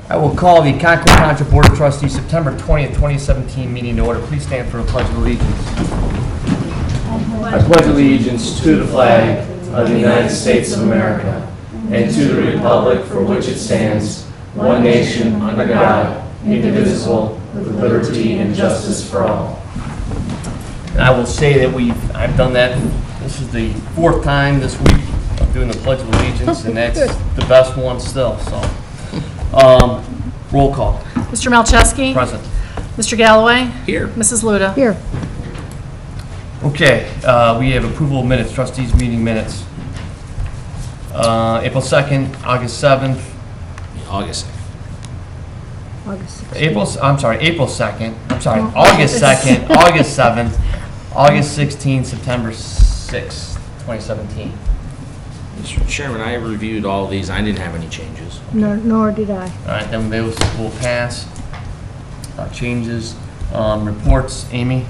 I will call the Concord Township Board of Trustees September 20th, 2017 meeting to order. Please stand for a pledge of allegiance. I pledge allegiance to the flag of the United States of America and to the republic for which it stands, one nation under God, indivisible, with liberty and justice for all. And I will say that I've done that. This is the 4th time this week of doing the Pledge of Allegiance, and that's the best one still. So, roll call. Mr. Malcheski? Present. Mr. Galloway? Here. Mrs. Luda? Here. Okay, we have approval of minutes, trustees meeting minutes. April 2nd, August 7th. August 2nd. August 16th. April 2nd. August 2nd, August 7th, August 16th, September 6th, 2017. Mr. Chairman, I reviewed all of these. I didn't have any changes. Nor did I. All right, then those will pass. Changes, reports, Amy.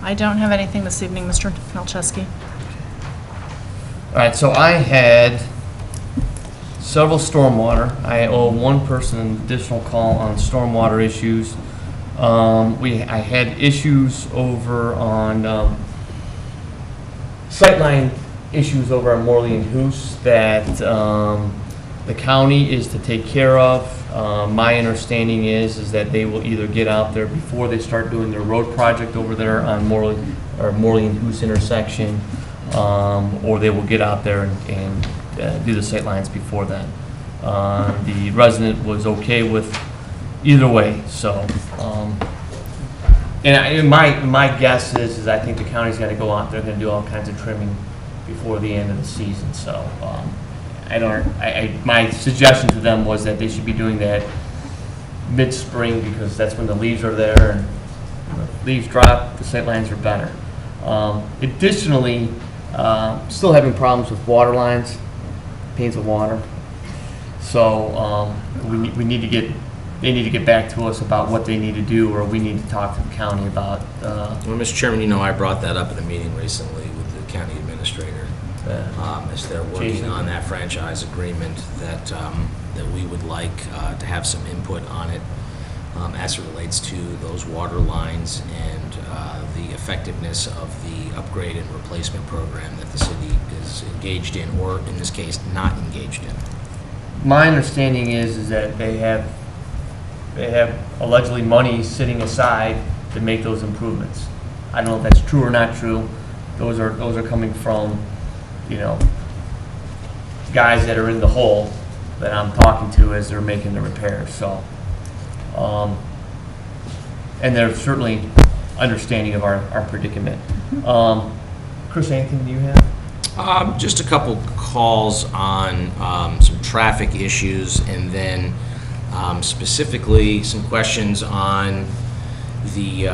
I don't have anything this evening, Mr. Malcheski. All right, so I had several stormwater. I owe one person an additional call on stormwater issues. I had issues over on sightline issues over on Morley and Hoos that the county is to take care of. My understanding is that they will either get out there before they start doing their road project over there on Morley and Hoos intersection, or they will get out there and do the sight lines before then. The resident was okay with either way, so. And my guess is I think the county's got to go out there, they're going to do all kinds of trimming before the end of the season. So my suggestion to them was that they should be doing that mid-spring because that's when the leaves are there, and when the leaves drop, the sight lines are better. Additionally, still having problems with water lines, pains of water. So we need to get. They need to get back to us about what they need to do, or we need to talk to the county about. Well, Mr. Chairman, you know I brought that up at a meeting recently with the county administrator as they're working on that franchise agreement that we would like to have some input on it as it relates to those water lines and the effectiveness of the upgrade and replacement program that the city is engaged in, or in this case, not engaged in. My understanding is that they have allegedly money sitting aside to make those improvements. I don't know if that's true or not true. Those are coming from, guys that are in the hole that I'm talking to as they're making the repairs. So, and they're certainly understanding of our predicament. Chris, anything you have? Just a couple calls on some traffic issues, and then specifically some questions on the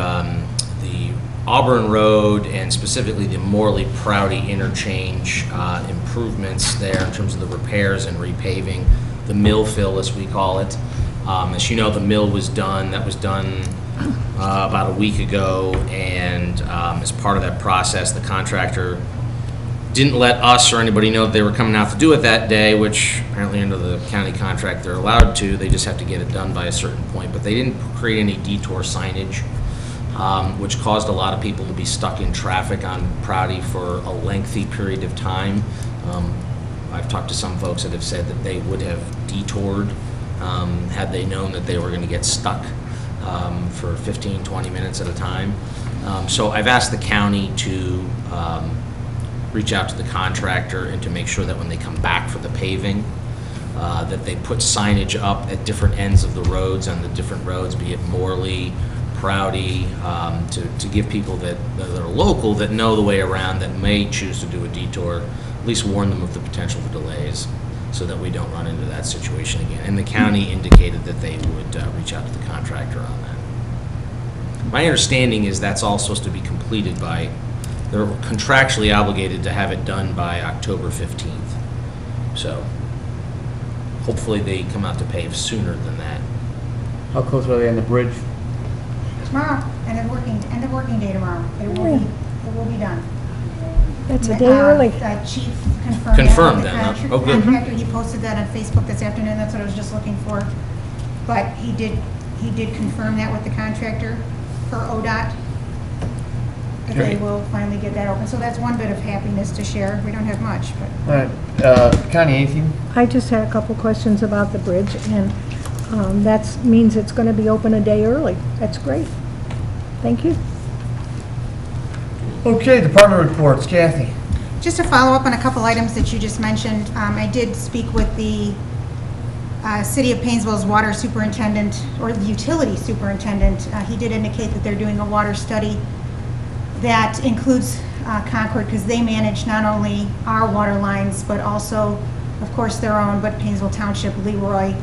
Auburn Road and specifically the Morley-Prouty interchange improvements there in terms of the repairs and repaving, the mill fill as we call it. As you know, the mill was done. That was done about a week ago, and as part of that process, the contractor didn't let us or anybody know that they were coming out to do it that day, which apparently under the county contract they're allowed to. They just have to get it done by a certain point. But they didn't create any detour signage, which caused a lot of people to be stuck in traffic on Prouty for a lengthy period of time. I've talked to some folks that have said that they would have detoured had they known that they were going to get stuck for 15, 20 minutes at a time. So I've asked the county to reach out to the contractor and to make sure that when they come back for the paving, that they put signage up at different ends of the roads, on the different roads, be it Morley, Prouty, to give people that are local, that know the way around, that may choose to do a detour, at least warn them of the potential for delays so that we don't run into that situation again. And the county indicated that they would reach out to the contractor on that. My understanding is that's all supposed to be completed by, they're contractually obligated to have it done by October 15th. So hopefully they come out to pave sooner than that. How close are they on the bridge? Tomorrow, end of working day tomorrow. It will be done. That's a day early. The chief confirmed Confirmed that that, with the huh? Oh, good. contractor. He posted that on Facebook this afternoon. That's what I was just looking for. but he did confirm that with the contractor for ODOT, that they Great. will finally get that open. So that's one bit of happiness to share. We don't have much, but. All right, Connie, anything? I just had a couple questions about the bridge, and that means it's going to be open a day early. That's great. Thank you. Okay, department reports, Kathy. Just to follow up on a couple items that you just mentioned, I did speak with the City of Painesville's water superintendent, or the utility superintendent. He did indicate that they're doing a water study that includes Concord, because they manage not only our water lines, but also, of course, their own, but Painesville Township, Leroy,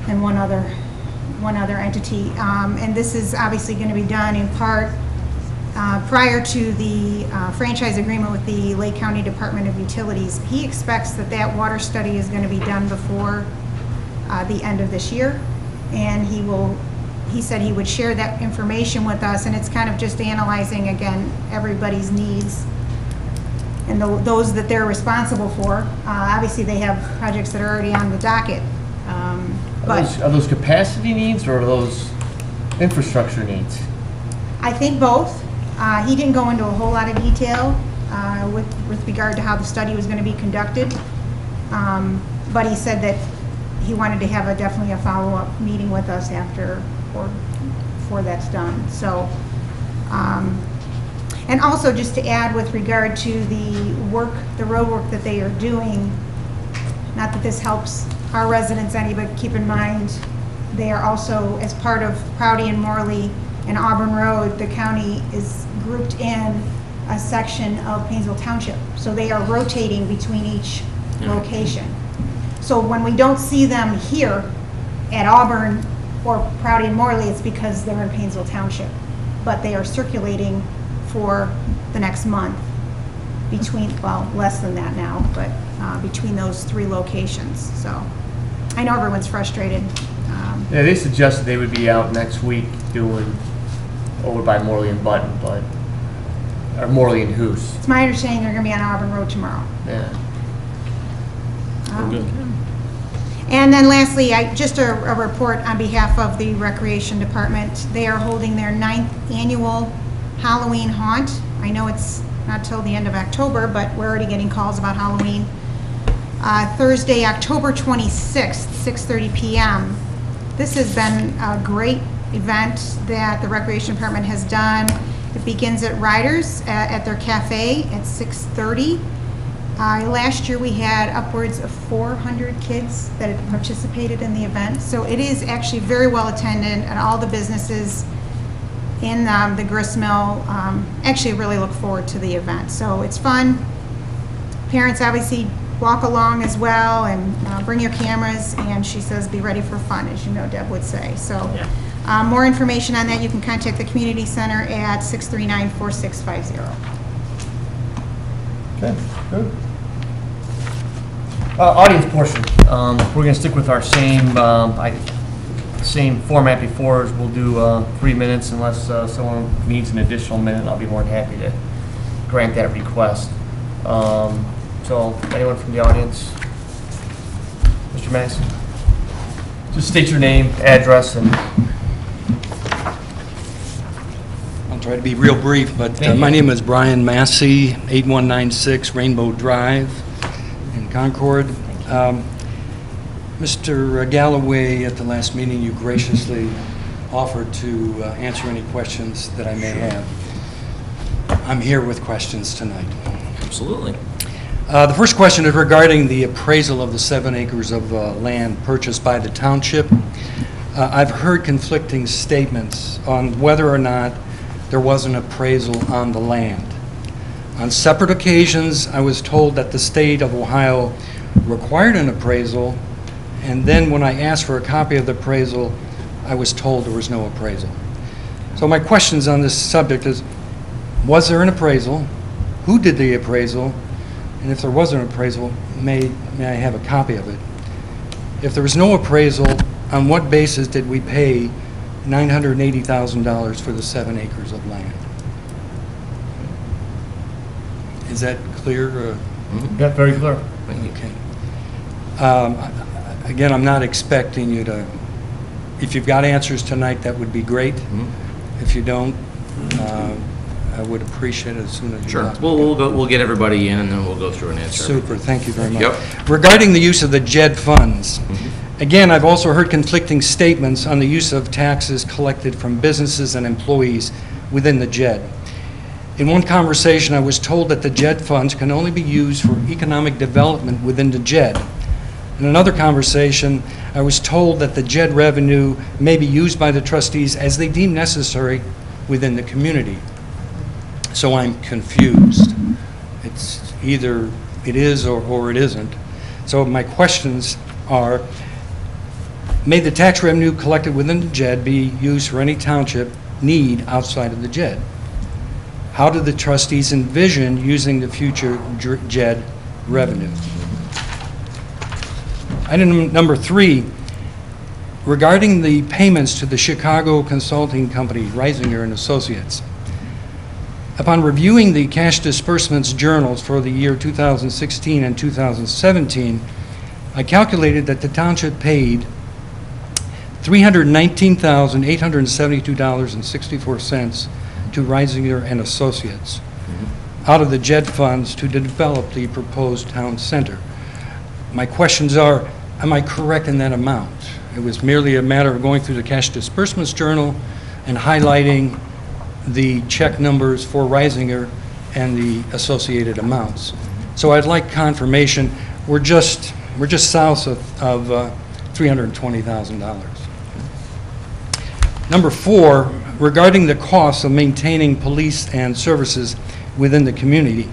and one other entity. And this is obviously going to be done in part prior to the franchise agreement with the Lake County Department of Utilities. He expects that that water study is going to be done before the end of this year, and he said he would share that information with us, and it's kind of just analyzing, again, everybody's needs and those that they're responsible for. Obviously, they have projects that are already on the docket. Are those capacity needs or are those infrastructure needs? I think both. He didn't go into a whole lot of detail with regard to how the study was going to be conducted, but he said that he wanted to have definitely a follow-up meeting with us before that's done. So, and also just to add with regard to the road work that they are doing, not that this helps our residents any, but keep in mind, they are also, as part of Prouty and Morley and Auburn Road, the county is grouped in a section of Painesville Township. So they are rotating between each location. So when we don't see them here at Auburn or Prouty and Morley, it's because they're in Painesville Township. But they are circulating for the next month between, well, less than that now, but between those three locations. So I know everyone's frustrated. Yeah, they suggested they would be out next week doing over by Morley and Button, or Morley and Hoos. It's my understanding they're going to be on Auburn Road tomorrow. Yeah. And then lastly, just a report on behalf of the Recreation Department. They are holding their 9th annual Halloween haunt. I know it's not till the end of October, but we're already getting calls about Halloween. Thursday, October 26th, 6:30 p.m. This has been a great event that the Recreation Department has done. It begins at Riders at their cafe at 6:30. Last year we had upwards of 400 kids that had participated in the event. So it is actually very well attended, and all the businesses in the grist mill actually really look forward to the event. So it's fun. Parents obviously walk along as well, and bring your cameras, and she says be ready for fun, as you know Deb would say. So more information on that, you can contact the community center at 639-4650. Okay, good. Audience portion. We're going to stick with our same format before. We'll do 3 minutes unless someone needs an additional minute. I'll be more than happy to grant that request. So, anyone from the audience? Mr. Massey? Just state your name, address, and... I'll try to be real brief, but my name is Brian Massey, 8196 Rainbow Drive in Concord. Mr. Galloway, at the last meeting, you graciously offered to answer any questions that I may have. I'm here with questions tonight. Absolutely. The first question is regarding the appraisal of the 7 acres of land purchased by the township. I've heard conflicting statements on whether or not there was an appraisal on the land. On separate occasions, I was told that the state of Ohio required an appraisal, and then when I asked for a copy of the appraisal, I was told there was no appraisal. So my questions on this subject is, was there an appraisal? Who did the appraisal? And if there was an appraisal, may I have a copy of it? If there was no appraisal, on what basis did we pay $980,000 for the 7 acres of land? Is that clear? Yeah, very clear. Okay. Again, I'm not expecting you to If you've got answers tonight, that would be great. If you don't, I would appreciate it as soon as you Sure. got it. We'll get everybody in, and then we'll go through and answer. Super, thank you very much. Yep. Regarding the use of the JED funds, again, I've also heard conflicting statements on the use of taxes collected from businesses and employees within the JED. In one conversation, I was told that the JED funds can only be used for economic development within the JED. In another conversation, I was told that the JED revenue may be used by the trustees as they deem necessary within the community. So I'm confused. It's either it is or it isn't. So my questions are, may the tax revenue collected within the JED be used for any township need outside of the JED? How do the trustees envision using the future JED revenue? Item number 3, regarding the payments to the Chicago consulting company, Reisinger and Associates. Upon reviewing the cash disbursements journals for the year 2016 and 2017, I calculated that the township paid $319,872.64 to Reisinger and Associates out of the JED funds to develop the proposed town center. My questions are, am I correct in that amount? It was merely a matter of going through the cash disbursements journal and highlighting the check numbers for Reisinger and the associated amounts. So I'd like confirmation. We're just south of $320,000. Number 4, regarding the costs of maintaining police and services within the community.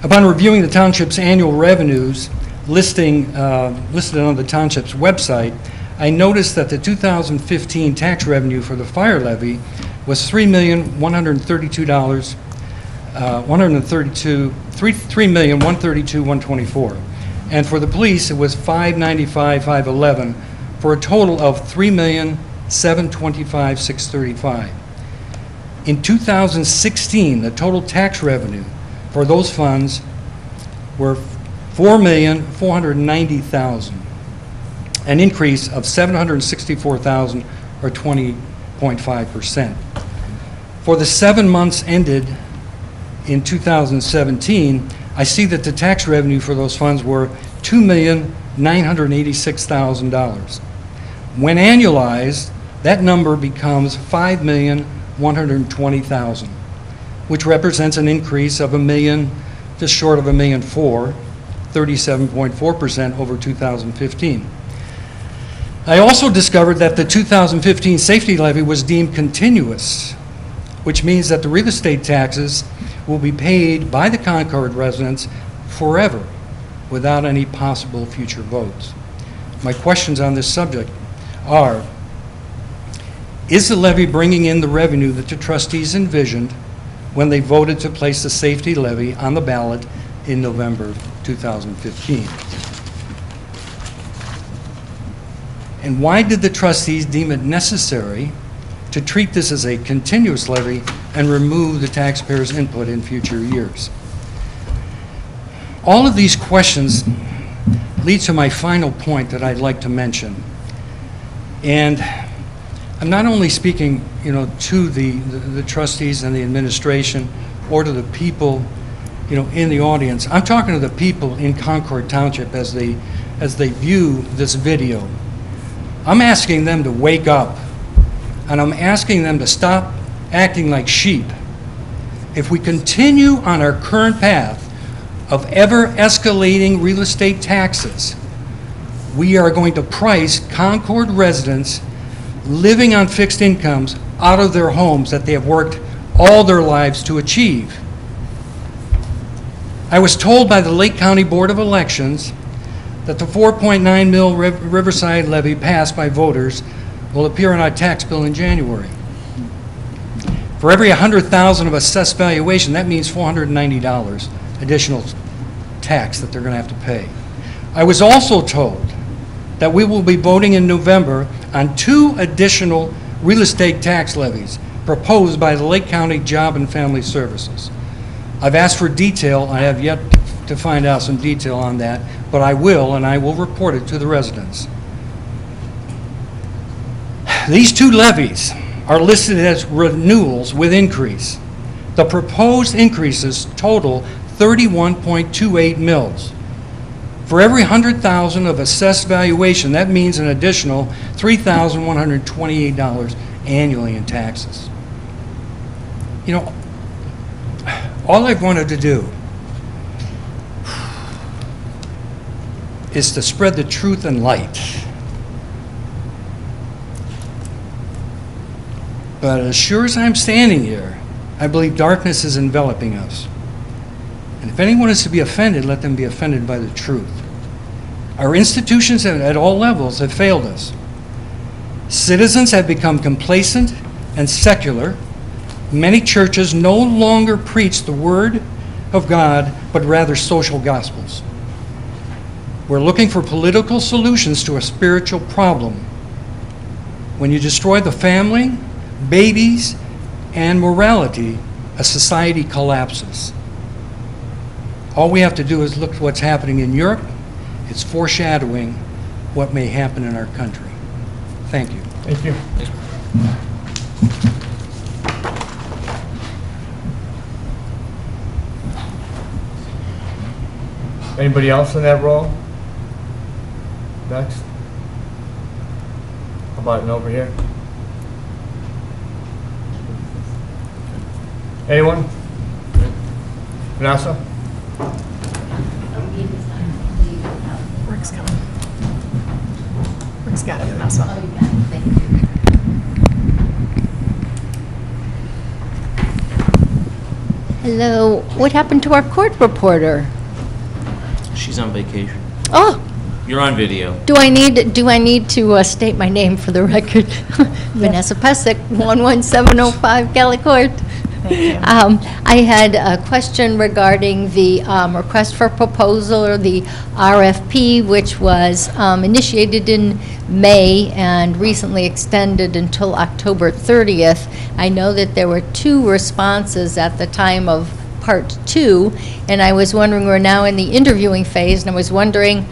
Upon reviewing the township's annual revenues listed on the township's website, I noticed that the 2015 tax revenue for the fire levy was $3,132,124, and for the police it was $595,511, for a total of $3,725,635. In 2016, the total tax revenue for those funds were $4,490,000, an increase of $764,000 or 20.5%. For the 7 months ended in 2017, I see that the tax revenue for those funds were $2,986,000. When annualized, that number becomes $5,120,000, which represents an increase of just short of $1,400,000, 37.4% over 2015. I also discovered that the 2015 safety levy was deemed continuous, which means that the real estate taxes will be paid by the Concord residents forever without any possible future votes. My questions on this subject are, is the levy bringing in the revenue that the trustees envisioned when they voted to place the safety levy on the ballot in November 2015? And why did the trustees deem it necessary to treat this as a continuous levy and remove the taxpayers' input in future years? All of these questions lead to my final point that I'd like to mention. And I'm not only speaking, to the trustees and the administration or to the people, in the audience. I'm talking to the people in Concord Township as they view this video. I'm asking them to wake up, and I'm asking them to stop acting like sheep. If we continue on our current path of ever-escalating real estate taxes, we are going to price Concord residents living on fixed incomes out of their homes that they have worked all their lives to achieve. I was told by the Lake County Board of Elections that the 4.9 mil Riverside levy passed by voters will appear on our tax bill in January. For every $100,000 of assessed valuation, that means $490 additional tax that they're going to have to pay. I was also told that we will be voting in November on 2 additional real estate tax levies proposed by the Lake County Job and Family Services. I've asked for detail. I have yet to find out some detail on that, but I will, and I will report it to the residents. These two levies are listed as renewals with increase. The proposed increases total 31.28 mils. For every 100,000 of assessed valuation, that means an additional $3,128 annually in taxes. You know, all I've wanted to do is to spread the truth and light. But as sure as I'm standing here, I believe darkness is enveloping us. And if anyone is to be offended, let them be offended by the truth. Our institutions at all levels have failed us. Citizens have become complacent and secular. Many churches no longer preach the Word of God, but rather social gospels. We're looking for political solutions to a spiritual problem. When you destroy the family, babies, and morality, a society collapses. All we have to do is look at what's happening in Europe. It's foreshadowing what may happen in our country. Thank you. Thank you. Anybody else in that role? Next. How about over here? Anyone? Vanessa? Rick's coming. Rick's got it, Vanessa. Hello, what happened to our court reporter? She's on vacation. Oh, You're on video. do I need to state my name for the record? Vanessa Pesic, 11705 Galley Court. Thank you. I had a question regarding the request for proposal, or the RFP, which was initiated in May and recently extended until October 30th. I know that there were 2 responses at the time of Part 2, and I was wondering, we're now in the interviewing phase, and I was wondering,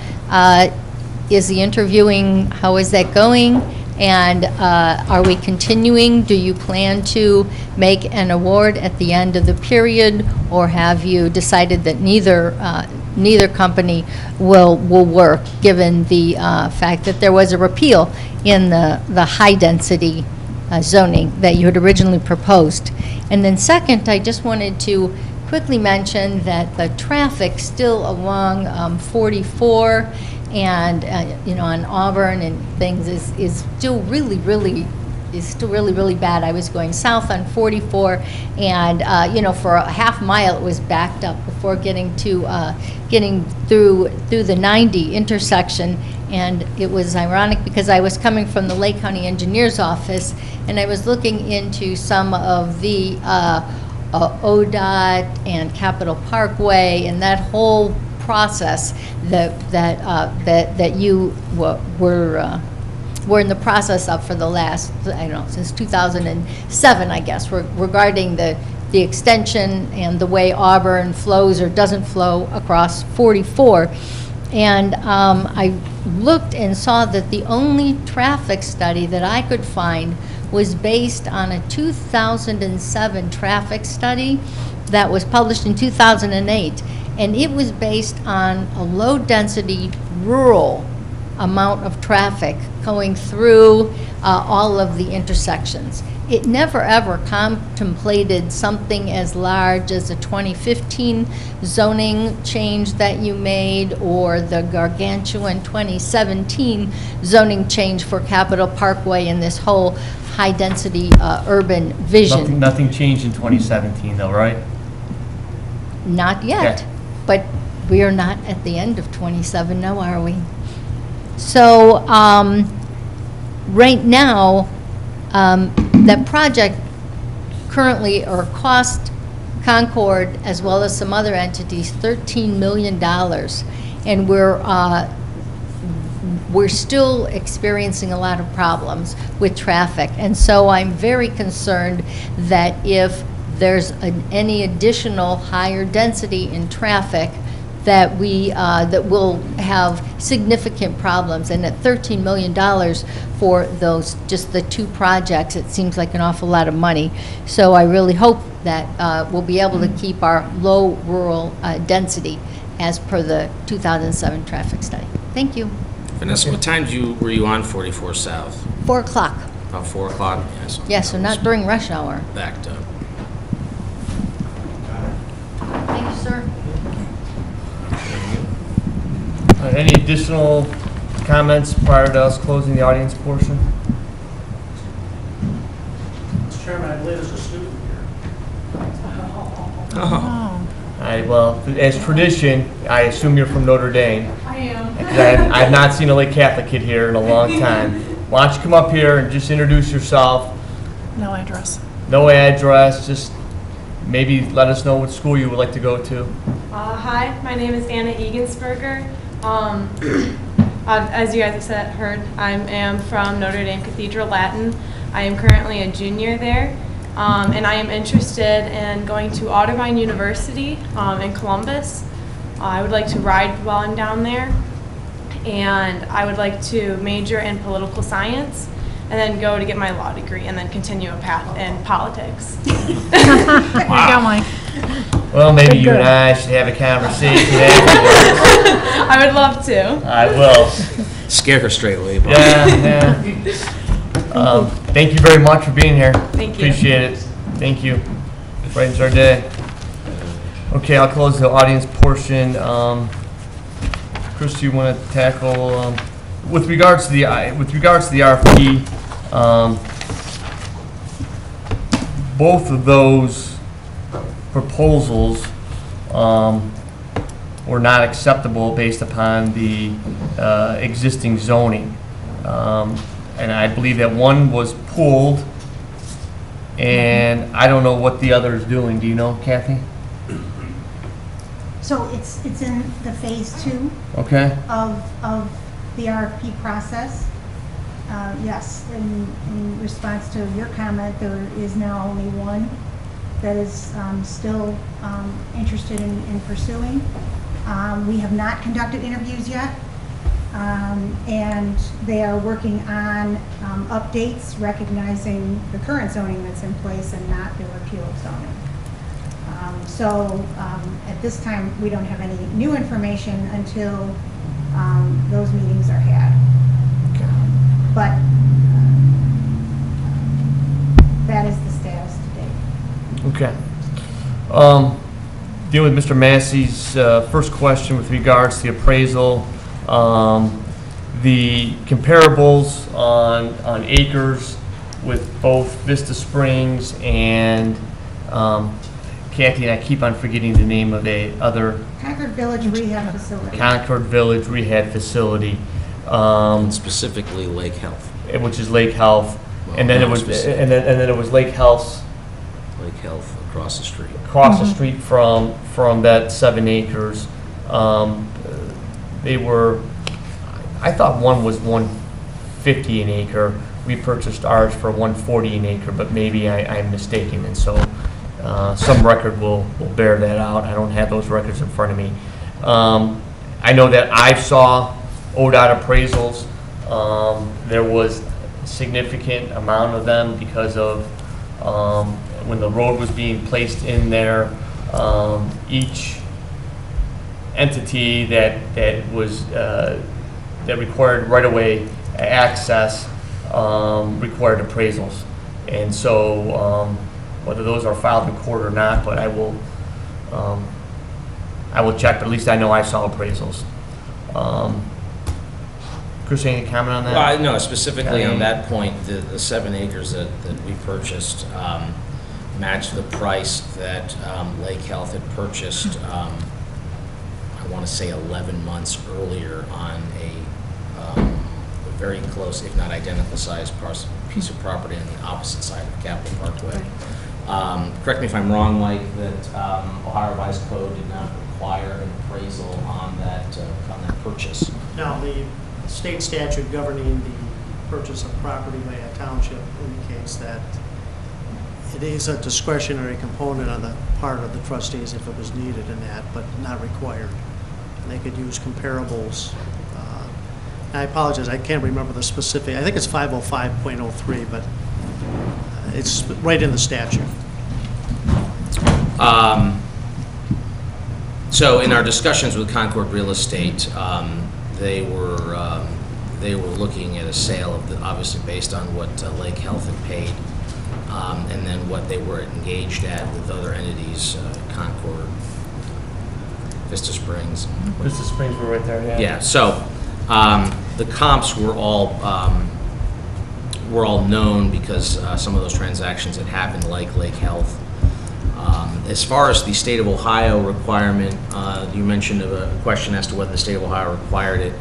is the interviewing, how is that going? And are we continuing? Do you plan to make an award at the end of the period, or have you decided that neither company will work, given the fact that there was a repeal in the high-density zoning that you had originally proposed? And then second, I just wanted to quickly mention that the traffic still along 44 and on Auburn and things is still really bad. I was going south on 44, and for a half mile it was backed up before getting through the 90 intersection. And it was ironic because I was coming from the Lake County Engineer's Office, and I was looking into some of the ODOT and Capitol Parkway and that whole process that you were in the process of for the last, I don't know, since 2007, I guess, regarding the extension and the way Auburn flows or doesn't flow across 44. And I looked and saw that the only traffic study that I could find was based on a 2007 traffic study that was published in 2008. And it was based on a low-density rural amount of traffic going through all of the intersections. It never ever contemplated something as large as a 2015 zoning change that you made, or the gargantuan 2017 zoning change for Capitol Parkway and this whole high-density urban vision. Nothing changed in 2017 though, right? Not yet. Yeah. But we are not at the end of 27 now, are we? So right now, that project currently, or cost Concord as well as some other entities $13 million, and we're still experiencing a lot of problems with traffic. And so I'm very concerned that if there's any additional higher density in traffic, that that will have significant problems. And at $13 million for just the 2 projects, it seems like an awful lot of money. So I really hope that we'll be able to keep our low rural density as per the 2007 traffic study. Thank you. Vanessa, what time were you on 44 South? 4 o'clock. About 4 o'clock? Yes. Yeah, so not during rush hour. Backed up. Thank you, sir. Any additional comments prior to us closing the audience portion? Mr. Chairman, I believe there's a student here. Oh. Well, as tradition, I assume you're from Notre Dame. I am. I've not seen a Lake Catholic kid here in a long time. Why don't you come up here and just introduce yourself? No address. No address, just maybe let us know what school you would like to go to. Hi, my name is Anna Egensberger. As you guys have heard, I am from Notre Dame Cathedral Latin. I am currently a junior there, and I am interested in going to Otterbein University in Columbus. I would like to ride while I'm down there, and I would like to major in political science, and then go to get my law degree, and then continue a path in politics. There you go, Mike. Well, maybe you and I should have a conversation afterwards. I would love to. I will. Scare her straight away. Bob. Yeah. Thank you very much for being here. Thank you. Appreciate it. Thank you. Brightens our day. Okay, I'll close the audience portion. Chris, do you want to tackle with regards to the RFP? Both of those proposals were not acceptable based upon the existing zoning. And I believe that one was pulled, and I don't know what the other is doing. Do you know, Kathy? So it's in the phase 2 Okay. of the RFP process. Yes, in response to your comment, there is now only one that is still interested in pursuing. We have not conducted interviews yet, and they are working on updates, recognizing the current zoning that's in place and not the repeal of zoning. So at this time, we don't have any new information until those meetings are had. But that is the status today. Okay. Dealing with Mr. Massey's first question with regards to the appraisal, the comparables on acres with both Vista Springs and Kathy, and I keep on forgetting the name of the other Concord Village Rehab Facility. Concord Village Rehab Facility, And specifically Lake Health. which is Lake Health, Well, and then it not was specific. and then it was Lake Health's Lake Health across the street. across the street from that 7 acres. They were, I thought one was 150 an acre. We purchased ours for 140 an acre, but maybe I'm mistaken, and so some record will bear that out. I don't have those records in front of me. I know that I saw ODOT appraisals. There was a significant amount of them because of when the road was being placed in there. Each entity that was that required right-of-way access required appraisals, and so whether those are filed in court or not, but I will check. But at least I know I saw appraisals. Chris, any comment on that? Well, no, specifically on that point, the 7 acres that we purchased matched the price that Lake Health had purchased, I want to say 11 months earlier on a very close, if not identical sized piece of property on the opposite side of Capitol Parkway. Correct me if I'm wrong, Mike, that Ohio Revised Code did not require an appraisal on that purchase. Now, the state statute governing the purchase of property by a township indicates that it is a discretionary component on the part of the trustees if it was needed in that, but not required. They could use comparables. I apologize, I can't remember the specific, I think it's 505.03, but it's right in the statute. So in our discussions with Concord Real Estate, they were looking at a sale of the, obviously based on what Lake Health had paid, and then what they were engaged at with other entities, Concord, Vista Springs. Vista Springs were right there, yeah. Yeah, so the comps were all known because some of those transactions had happened, like Lake Health. As far as the state of Ohio requirement, you mentioned a question as to whether the state of Ohio required it.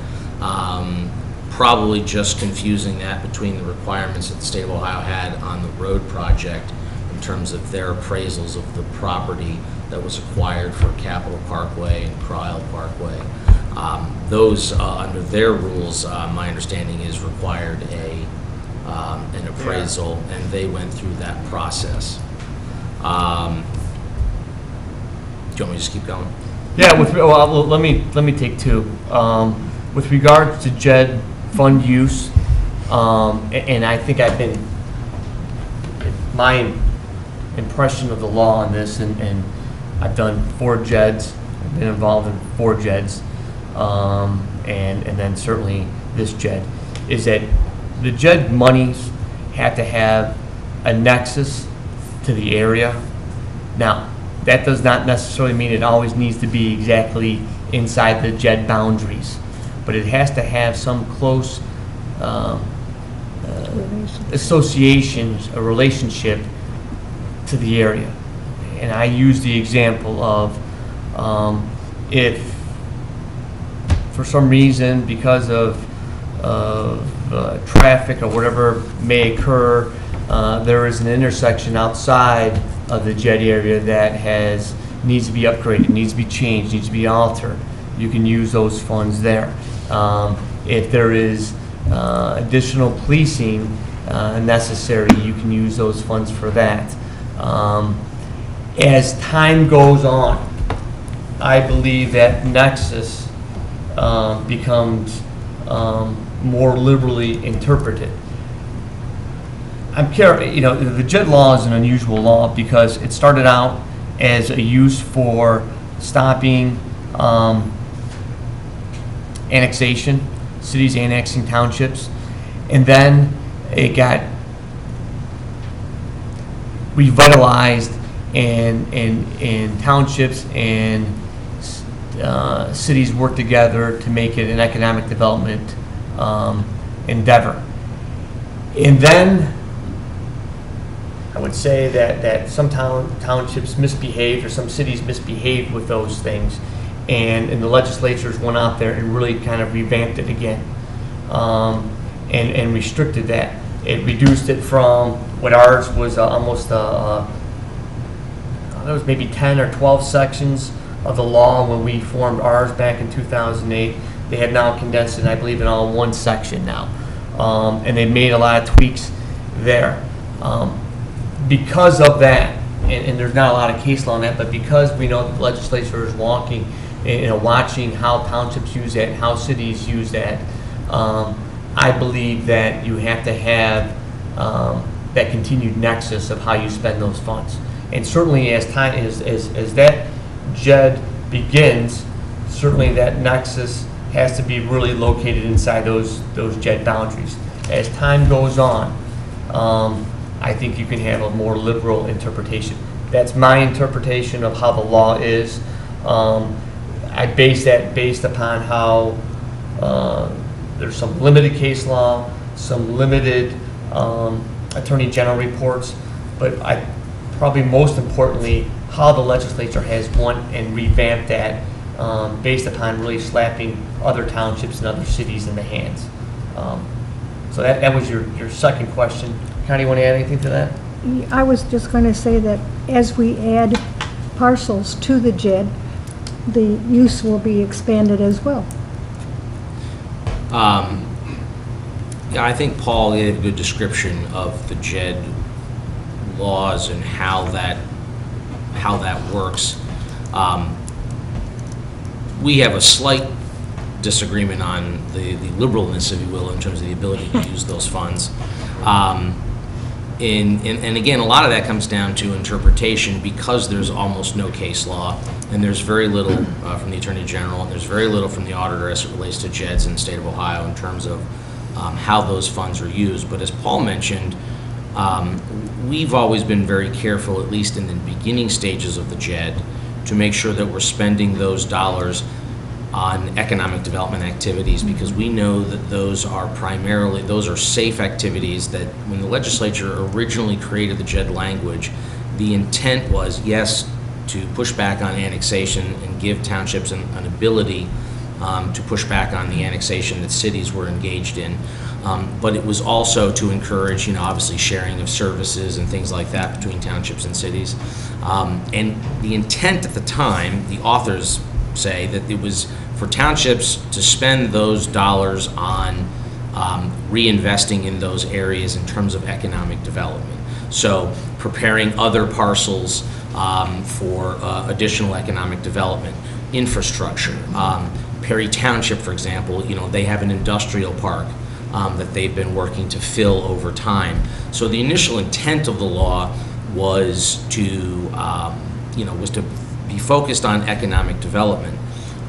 Probably just confusing that between the requirements that the state of Ohio had on the road project in terms of their appraisals of the property that was acquired for Capitol Parkway and Cryle Parkway. Those, under their rules, my understanding is required an appraisal, and they went through that process. Do you want me to just keep going? Yeah, well, let me take two. With regards to JED fund use, and I think I've been, my impression of the law on this, and I've done 4 JEDs, I've been involved in 4 JEDs, and then certainly this JED, is that the JED monies have to have a nexus to the area. Now, that does not necessarily mean it always needs to be exactly inside the JED boundaries, but it has to have some close associations, a relationship to the area. And I use the example of if for some reason, because of traffic or whatever may occur, there is an intersection outside of the JED area that needs to be upgraded, needs to be changed, needs to be altered. You can use those funds there. If there is additional policing necessary, you can use those funds for that. As time goes on, I believe that nexus becomes more liberally interpreted. I'm curious, the JED law is an unusual law because it started out as a use for stopping annexation, cities annexing townships, and then it got revitalized and townships and cities work together to make it an economic development endeavor. And then I would say that some townships misbehaved or some cities misbehaved with those things, and the legislatures went out there and really kind of revamped it again and restricted that. It reduced it from what ours was almost there was maybe 10 or 12 sections of the law when we formed ours back in 2008. They have now condensed it, I believe, in all one section now, and they made a lot of tweaks there. Because of that, and there's not a lot of case law on that, but because we know the legislature is watching how townships use that and how cities use that, I believe that you have to have that continued nexus of how you spend those funds. And certainly as time as that JED begins, certainly that nexus has to be really located inside those JED boundaries. As time goes on, I think you can have a more liberal interpretation. That's my interpretation of how the law is. I base that based upon how there's some limited case law, some limited Attorney General reports, but probably most importantly, how the legislature has won and revamped that based upon really slapping other townships and other cities in the hands. So that was your second question. Connie, you want to add anything to that? I was just going to say that as we add parcels to the JED, the use will be expanded as well. Yeah, I think Paul gave a good description of the JED laws and how that works. we have a slight disagreement on the liberalness, if you will, in terms of the ability to use those funds. And again, a lot of that comes down to interpretation, because there's almost no case law, and there's very little from the Attorney General, and there's very little from the auditor as it relates to JEDs in the state of Ohio in terms of how those funds are used. But as Paul mentioned, we've always been very careful, at least in the beginning stages of the JED, to make sure that we're spending those dollars on economic development activities, because we know that those are safe activities. That when the legislature originally created the JED language, the intent was, yes, to push back on annexation and give townships an ability to push back on the annexation that cities were engaged in. But it was also to encourage, obviously sharing of services and things like that between townships and cities. And the intent at the time, the authors say that it was for townships to spend those dollars on reinvesting in those areas in terms of economic development. So preparing other parcels for additional economic development, infrastructure. Perry Township, for example, they have an industrial park that they've been working to fill over time. So the initial intent of the law was to, was to be focused on economic development.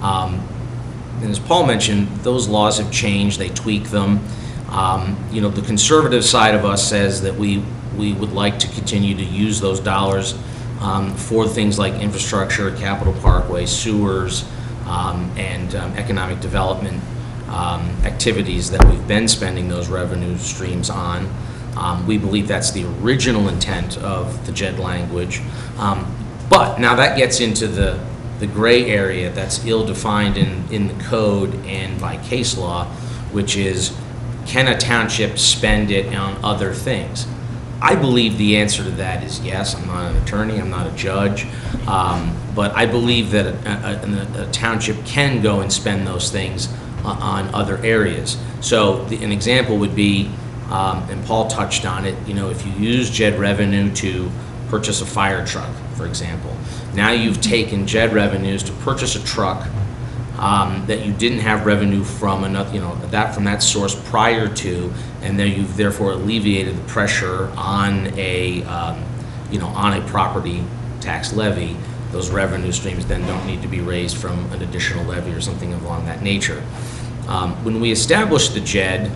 And as Paul mentioned, those laws have changed, they tweak them. The conservative side of us says that we would like to continue to use those dollars for things like infrastructure, capital parkway, sewers, and economic development activities that we've been spending those revenue streams on. We believe that's the original intent of the JED language. But now that gets into the gray area that's ill-defined in the code and by case law, which is, can a township spend it on other things? I believe the answer to that is yes. I'm not an attorney, I'm not a judge, but I believe that a township can go and spend those things on other areas. So an example would be, and Paul touched on it, if you use JED revenue to purchase a fire truck, for example. Now you've taken JED revenues to purchase a truck that you didn't have revenue from another, from that source prior to, and then you've therefore alleviated the pressure on on a property tax levy. Those revenue streams then don't need to be raised from an additional levy or something along that nature. When we established the JED,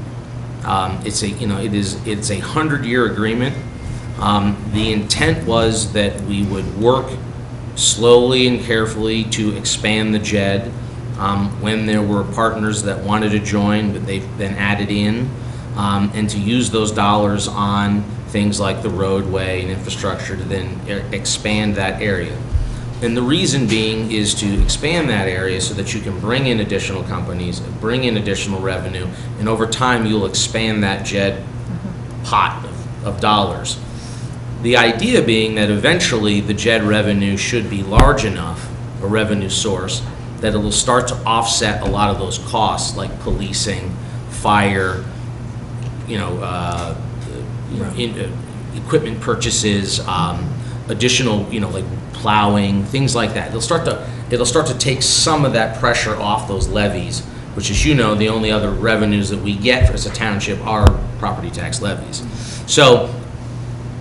it's a 100-year agreement. The intent was that we would work slowly and carefully to expand the JED when there were partners that wanted to join, but they've been added in, and to use those dollars on things like the roadway and infrastructure to then expand that area. And the reason being is to expand that area so that you can bring in additional companies, bring in additional revenue, and over time you'll expand that JED pot of dollars. The idea being that eventually the JED revenue should be large enough, a revenue source, that it will start to offset a lot of those costs like policing, fire, equipment purchases, additional, like plowing, things like that. It'll start to take some of that pressure off those levies, which, as you know, the only other revenues that we get as a township are property tax levies. So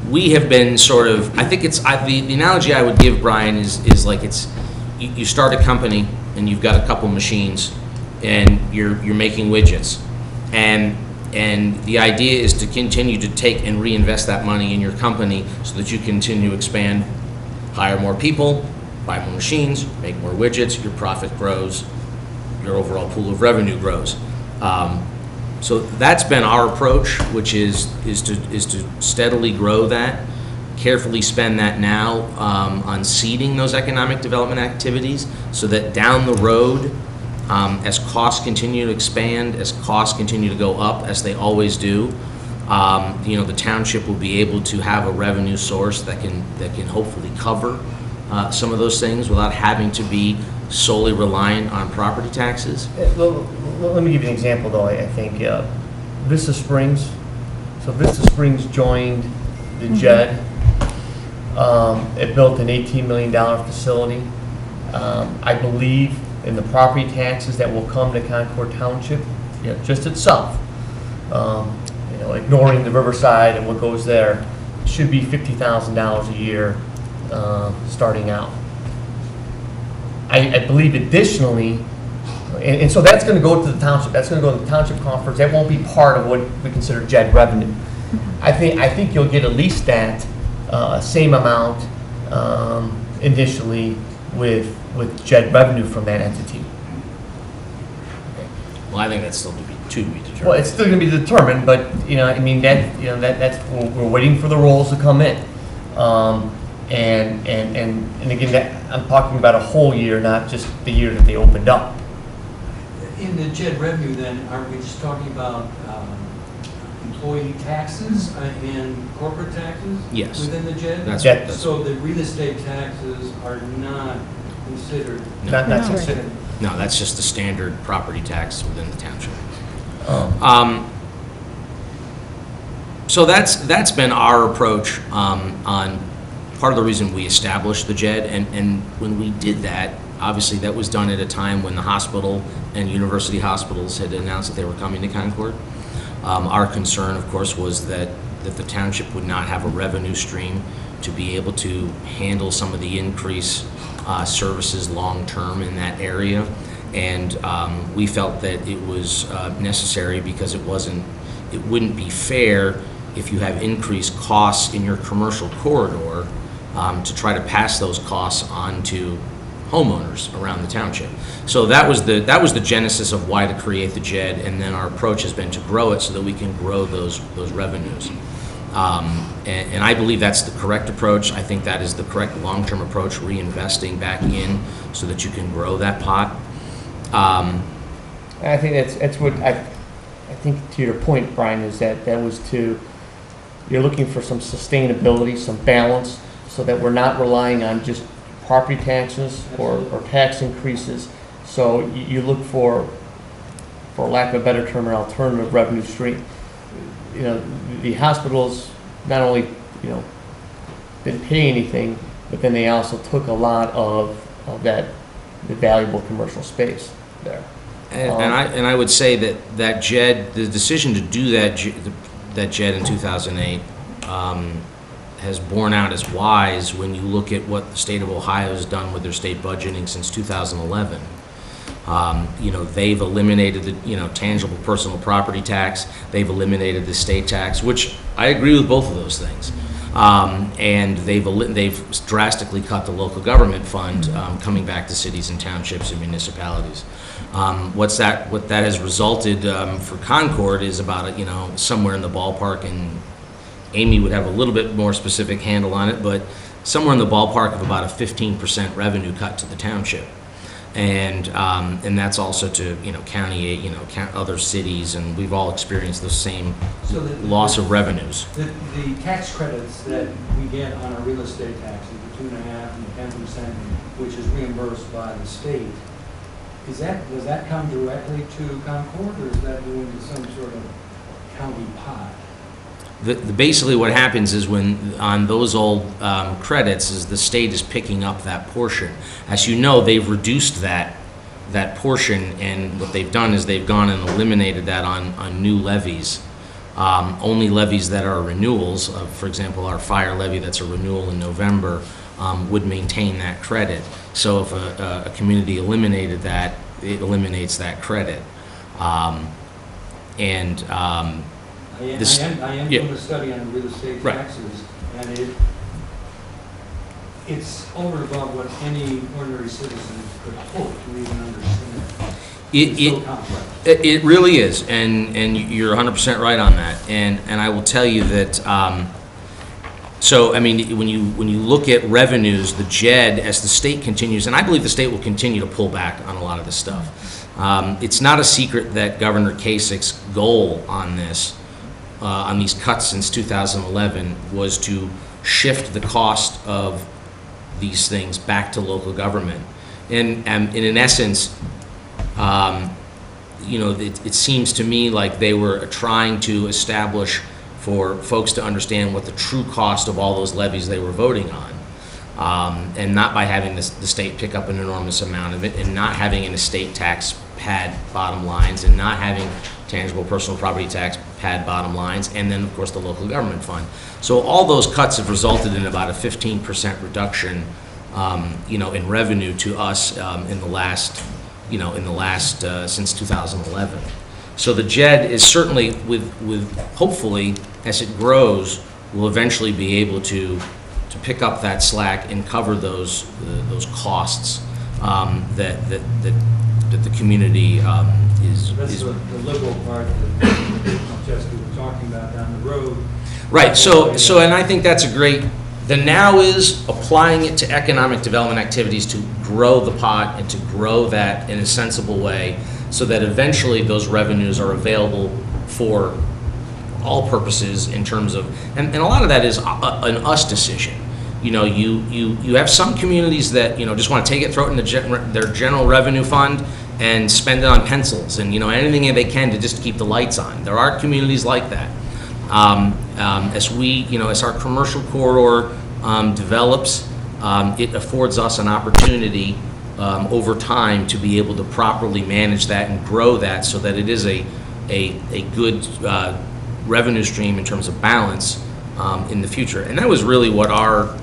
we have been sort of, I think the analogy I would give, Brian, is like you start a company and you've got a couple machines and you're making widgets, and the idea is to continue to take and reinvest that money in your company so that you continue to expand, hire more people, buy more machines, make more widgets, your profit grows, your overall pool of revenue grows. So that's been our approach, which is to steadily grow that, carefully spend that now on seeding those economic development activities, so that down the road, as costs continue to expand, as costs continue to go up, as they always do, the township will be able to have a revenue source that can hopefully cover some of those things without having to be solely reliant on property taxes. Well, let me give you an example, though. I think Vista Springs. So Vista Springs joined the JED. It built an $18 million facility. I believe, in the property taxes that will come to Concord Township, you know, just itself, you know, ignoring the Riverside and what goes there, should be $50,000 a year starting out. I believe additionally, and so that's going to go to the township. That's going to go to the township conference. That won't be part of what we consider JED revenue. I think you'll get at least that same amount initially with JED revenue from that entity. Well, I think that's still to be determined. Well, it's still going to be determined, but you know, I mean that's we're waiting for the rolls to come in, and again, that I'm talking about a whole year, not just the year that they opened up. In the JED revenue, then, are we just talking about employee taxes and corporate taxes? Yes. Within the JED? That's- So the real estate taxes are not considered? Not No. considered. No, that's just the standard property tax within the township. So that's been our approach on part of the reason we established the JED, and when we did that, obviously that was done at a time when the hospital and university hospitals had announced that they were coming to Concord. Our concern, of course, was that the township would not have a revenue stream to be able to handle some of the increased services long-term in that area. And we felt that it was necessary because it wouldn't be fair if you have increased costs in your commercial corridor to try to pass those costs on to homeowners around the township. So that was the genesis of why to create the JED, and then our approach has been to grow it so that we can grow those revenues. And I believe that's the correct approach. I think that is the correct long-term approach, reinvesting back in so that you can grow that pot. I think that's what I think, to your point, Brian, is that was you're looking for some sustainability, some balance, so that we're not relying on just property taxes or tax increases. So you look for lack of a better term, an alternative revenue stream. You know, the hospitals not only, you know, didn't pay anything, but then they also took a lot of the valuable commercial space there. And I would say that JED, the decision to do that JED in 2008 has borne out as wise when you look at what the state of Ohio has done with their state budgeting since 2011. You know, they've eliminated the tangible personal property tax. They've eliminated the state tax, which I agree with both of those things. And they've drastically cut the local government fund coming back to cities and townships and municipalities. What that has resulted for Concord is about somewhere in the ballpark, and Amy would have a little bit more specific handle on it, but somewhere in the ballpark of about a 15% revenue cut to the township. And that's also to county, other cities, and we've all experienced the same loss of revenues. The tax credits that we get on our real estate taxes, the 2.5% and the 10%, which is reimbursed by the state, does that come directly to Concord, or is that going to some sort of county pot? Basically what happens is when on those old credits is the state is picking up that portion. As you know, they've reduced that portion, and what they've done is they've gone and eliminated that on new levies. Only levies that are renewals, for example, our fire levy that's a renewal in November, would maintain that credit. So if a community eliminated that, it eliminates that credit. I am doing a study on real estate taxes, and it's over and above what any ordinary citizen could hope to even understand. It's so complex. It really is, and you're 100% right on that. And I will tell you that. So I mean, when you look at revenues, the JED, as the state continues, and I believe the state will continue to pull back on a lot of this stuff. It's not a secret that Governor Kasich's goal on this. On these cuts since 2011 was to shift the cost of these things back to local government. And in essence, it seems to me like they were trying to establish for folks to understand what the true cost of all those levies they were voting and not by having the state pick up an enormous amount of it, and not having an estate tax pad bottom lines, and not having tangible personal property tax pad bottom lines, and then, of course, the local government fund. So all those cuts have resulted in about a 15% reduction, in revenue to us in the last since 2011. So the JED is certainly, with hopefully, as it grows, will eventually be able to pick up that slack and cover those costs that the community is. That's the liberal part that Jessica was talking about down the road. Right. So and I think that's a great. The now is applying it to economic development activities to grow the pot and to grow that in a sensible way, so that eventually those revenues are available for all purposes in terms of, and a lot of that is an us decision. You have some communities that, just want to take it, throw it in their general revenue fund and spend it on pencils and, anything they can to just keep the lights on. There are communities like that. As our commercial corridor develops, it affords us an opportunity over time to be able to properly manage that and grow that so that it is a good revenue stream in terms of balance in the future. And that was really what our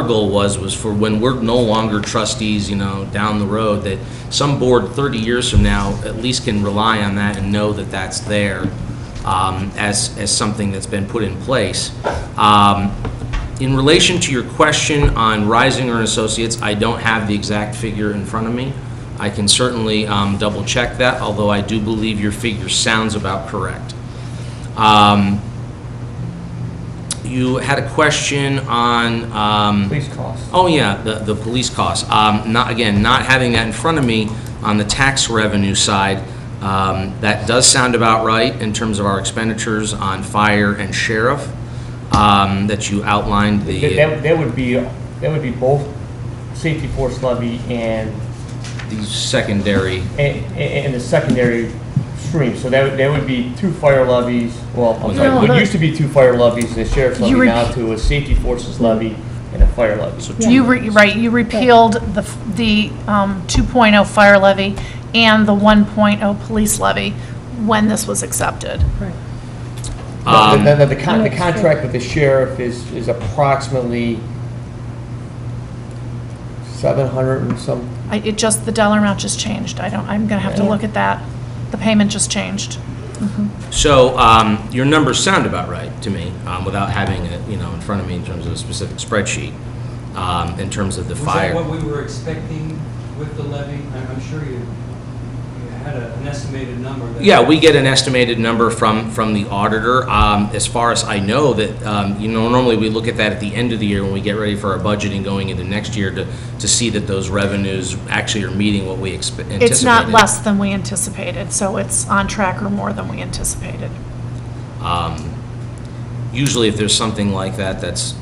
goal was for when we're no longer trustees, down the road, that some board 30 years from now at least can rely on that and know that that's there as something that's been put in place. In relation to your question on Risinger and Associates, I don't have the exact figure in front of me. I can certainly double check that, although I do believe your figure sounds about correct. You had a question on Police costs. Oh yeah, the police costs. Not having that in front of me on the tax revenue side. That does sound about right in terms of our expenditures on fire and sheriff that you outlined. That would be both safety force levy and the secondary. And the secondary stream. So that would be 2 fire levies. Well, I'm sorry, No, what but- used to be 2 fire levies and a sheriff's You levy now to a safety forces levy and a fire levy. So You repealed the 2.0 fire levy and the 1.0 police levy when this was accepted. The contract with the sheriff is approximately 700 and some. The dollar amount just changed. I'm gonna have to look at that. The payment just changed. So your numbers sound about right to me, without having it, in front of me in terms of a specific spreadsheet. In terms of the fire. Was that what we were expecting with the levy? I'm sure you had an estimated number. Yeah, we get an estimated number from the auditor. As far as I know, that normally we look at that at the end of the year when we get ready for our budgeting going into next year to see that those revenues actually are meeting what we anticipated. It's not less than we anticipated, so it's on track or more than we anticipated. Usually, if there's something like that that's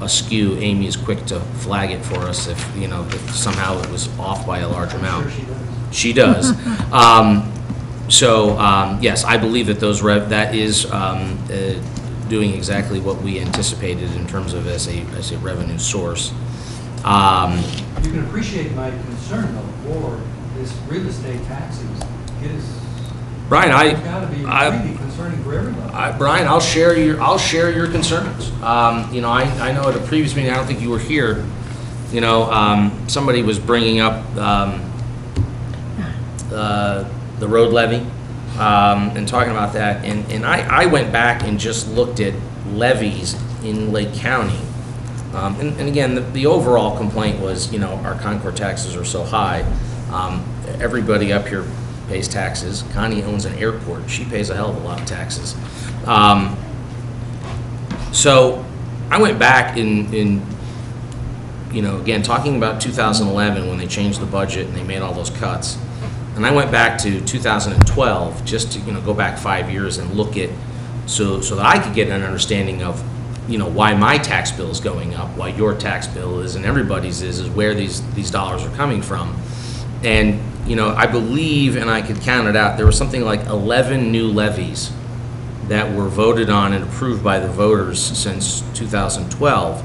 askew, Amy is quick to flag it for us if somehow it was off by a large amount. She does. Yes, I believe that that is doing exactly what we anticipated in terms of as a revenue source. You can appreciate my concern though for this real estate taxes. Brian, It's got to be really concerning for everybody. Brian, I'll share your concerns. I know at a previous meeting, I don't think you were here. Somebody was bringing up the road levy and talking about that, and I went back and just looked at levies in Lake County, and again, the overall complaint was our Concord taxes are so high. Everybody up here pays taxes. Connie owns an airport. She pays a hell of a lot of taxes. So I went back in again, talking about 2011 when they changed the budget and they made all those cuts. And I went back to 2012 just to go back 5 years and look at so that I could get an understanding of why my tax bill is going up, why your tax bill is, and everybody's is where these dollars are coming from. And I believe, and I could count it out, there was something like 11 new levies that were voted on and approved by the voters since 2012.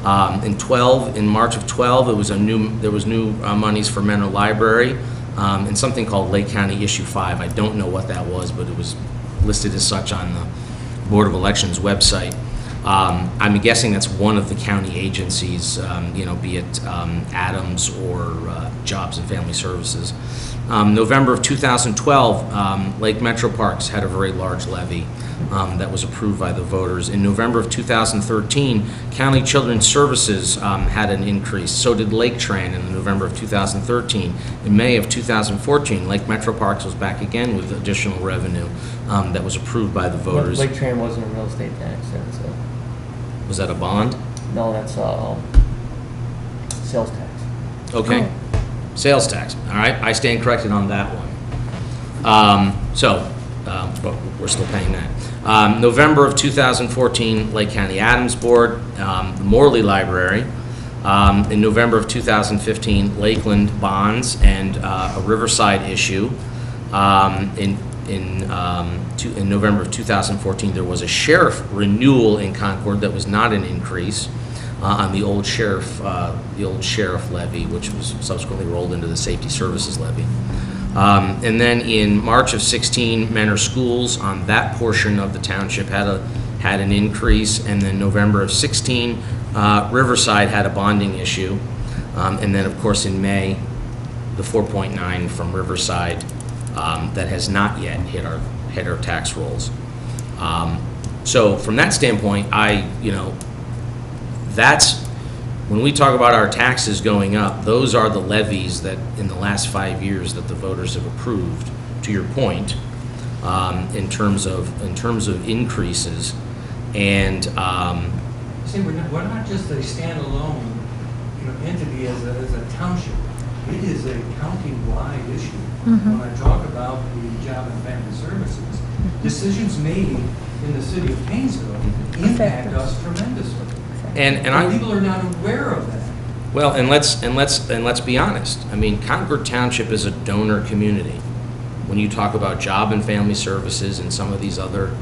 In March of 12, there was new monies for Mentor Library, and something called Lake County Issue 5. I don't know what that was, but it was listed as such on the Board of Elections website. I'm guessing that's one of the county agencies, be it Adams or Jobs and Family Services. November of 2012, Lake Metro Parks had a very large levy that was approved by the voters. In November of 2013, County Children's Services had an increase. So did Lake Tran in November of 2013. In May of 2014, Lake Metro Parks was back again with additional revenue that was approved by the voters. Lake Tran wasn't a real estate tax, that's Was that a bond? no, that's sales tax. Okay. Sales tax. All right. I stand corrected on that one. But we're still paying that. November of 2014, Lake County Adams Board, the Morley Library. In November of 2015, Lakeland bonds and a Riverside issue. In November of 2014, there was a sheriff renewal in Concord that was not an increase on the old sheriff levy, which was subsequently rolled into the safety services levy. And then in March of 16, Mentor Schools on that portion of the township had an increase, and then November of 16, Riverside had a bonding issue, and then of course in May, the 4.9 from Riverside that has not yet hit our tax rolls. So from that standpoint, that's when we talk about our taxes going up, those are the levies that in the last 5 years that the voters have approved, to your point, in terms of increases. And See, we're not just a standalone, entity as a township. It is a county-wide issue. When I talk about the Job and Family Services, decisions made in the city of Painesville impact us tremendously. And people are not aware of that. well, and let's be honest. I mean, Concord Township is a donor community. When you talk about Job and Family Services and some of these other,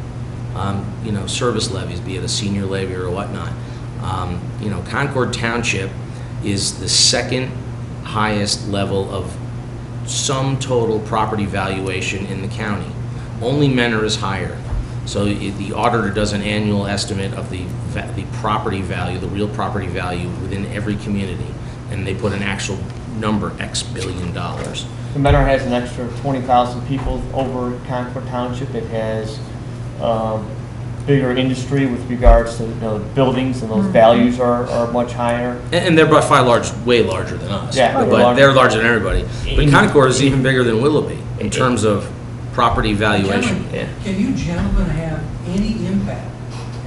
service levies, be it a senior levy or whatnot, Concord Township is the second highest level of sum total property valuation in the county. Only Mentor is higher. So the auditor does an annual estimate of the property value, the real property value within every community, and they put an actual number, X billion dollars. The Mentor has an extra 20,000 people over Concord Township. It has bigger industry with regards to buildings, and those values are much higher. And they're by far way larger than us. Yeah, but they're larger than everybody. But Concord is even bigger than Willoughby in terms of property valuation. Can you gentlemen have any impact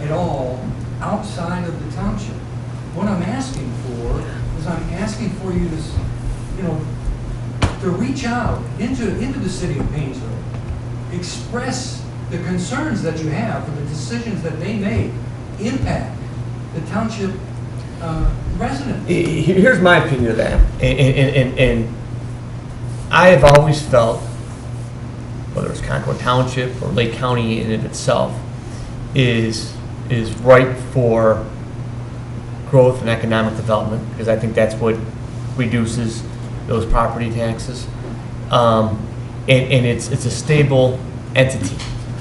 at all outside of the township? What I'm asking for is I'm asking for you to reach out into the city of Painesville, express the concerns that you have for the decisions that they make impact the township residents. Here's my opinion of that, and I have always felt, whether it's Concord Township or Lake County in and of itself, is ripe for growth and economic development, because I think that's what reduces those property taxes. And it's a stable entity.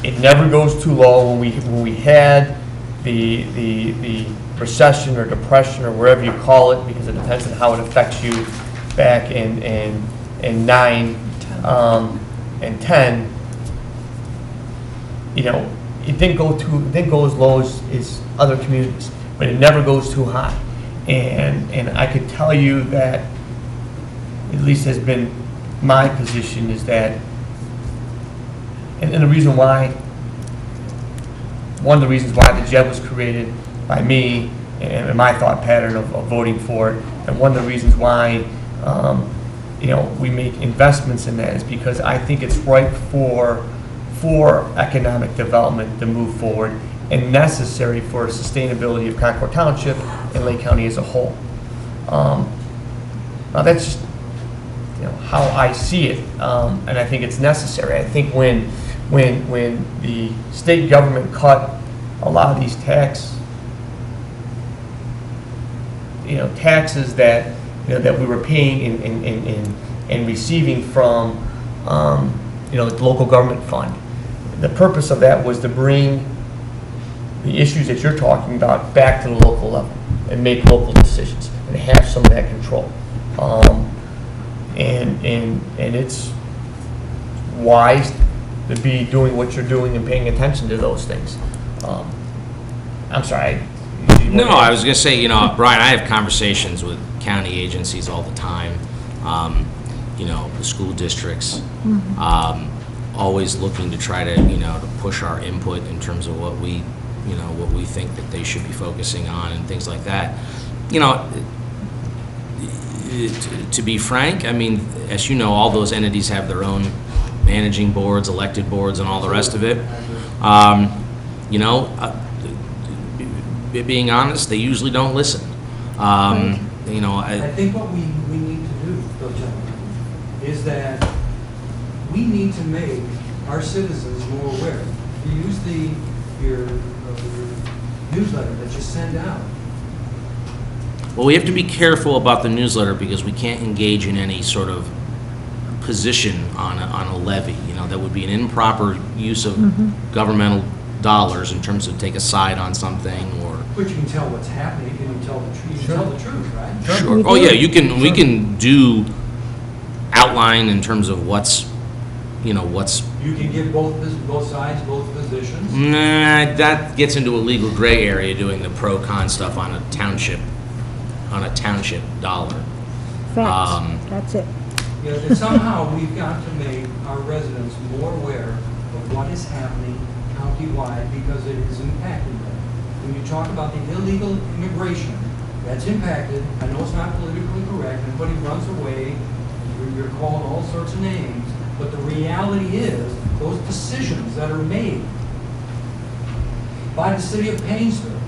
It never goes too low. When we had the recession or depression or wherever you call it, because it depends on how it affects you, back in 9 and 10, it didn't go as low as other communities, but it never goes too high. And I could tell you that, at least has been my position, is that, and the reason why, one of the reasons why the JEB was created by me and my thought pattern of voting for it, and one of the reasons why we make investments in that is because I think it's ripe for economic development to move forward and necessary for sustainability of Concord Township and Lake County as a whole. Now that's just how I see it, and I think it's necessary. I think when the state government cut a lot of these tax taxes that, that we were paying and receiving from, the local government fund. The purpose of that was to bring the issues that you're talking about back to the local level and make local decisions and have some of that control. And it's wise to be doing what you're doing and paying attention to those things. I'm sorry. No, I was going to say, Brian, I have conversations with county agencies all the time, the school districts, always looking to try to, to push our input in terms of what we think that they should be focusing on and things like that. To be frank, I mean, as you know, all those entities have their own managing boards, elected boards, and all the rest of it. Being honest, they usually don't listen. I think what we need to do, though, gentlemen, is that we need to make our citizens more aware. You use your newsletter that you send out. Well, we have to be careful about the newsletter because we can't engage in any sort of position on a levy. That would be an improper use of governmental dollars in terms of take a side on something or. But you can tell what's happening. You can tell the truth. You can tell the truth, right? Sure. Oh yeah, we can do outline in terms of what's. You can give both sides, both positions. Nah, that gets into a legal gray area doing the pro-con stuff on a township dollar. Facts, that's it. Yeah, and somehow we've got to make our residents more aware of what is happening countywide because it is impacting them. When you talk about the illegal immigration, that's impacted. I know it's not politically correct. Everybody runs away. You're called all sorts of names. But the reality is, those decisions that are made by the city of Painesville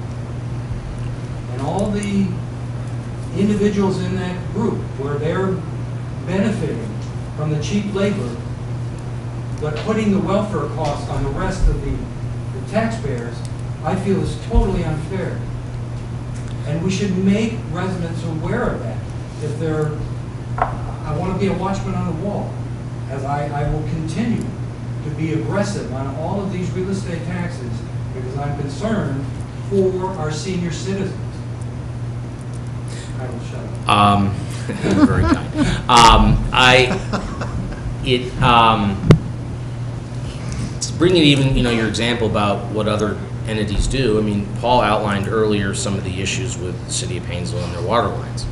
and all the individuals in that group where they're benefiting from the cheap labor, but putting the welfare costs on the rest of the taxpayers, I feel is totally unfair. And we should make residents aware of that. If they're, I want to be a watchman on the wall, as I will continue to be aggressive on all of these real estate taxes because I'm concerned for our senior citizens. I will shut up. Very kind. Bringing even, your example about what other entities do. I mean, Paul outlined earlier some of the issues with the city of Painesville and their water lines.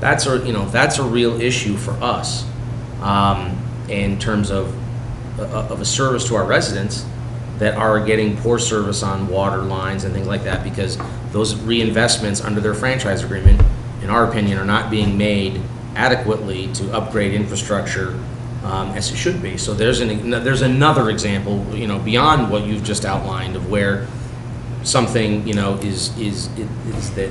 That's a real issue for us in terms of a service to our residents that are getting poor service on water lines and things like that because those reinvestments under their franchise agreement, in our opinion, are not being made adequately to upgrade infrastructure as it should be. So there's another example, beyond what you've just outlined of where something, is that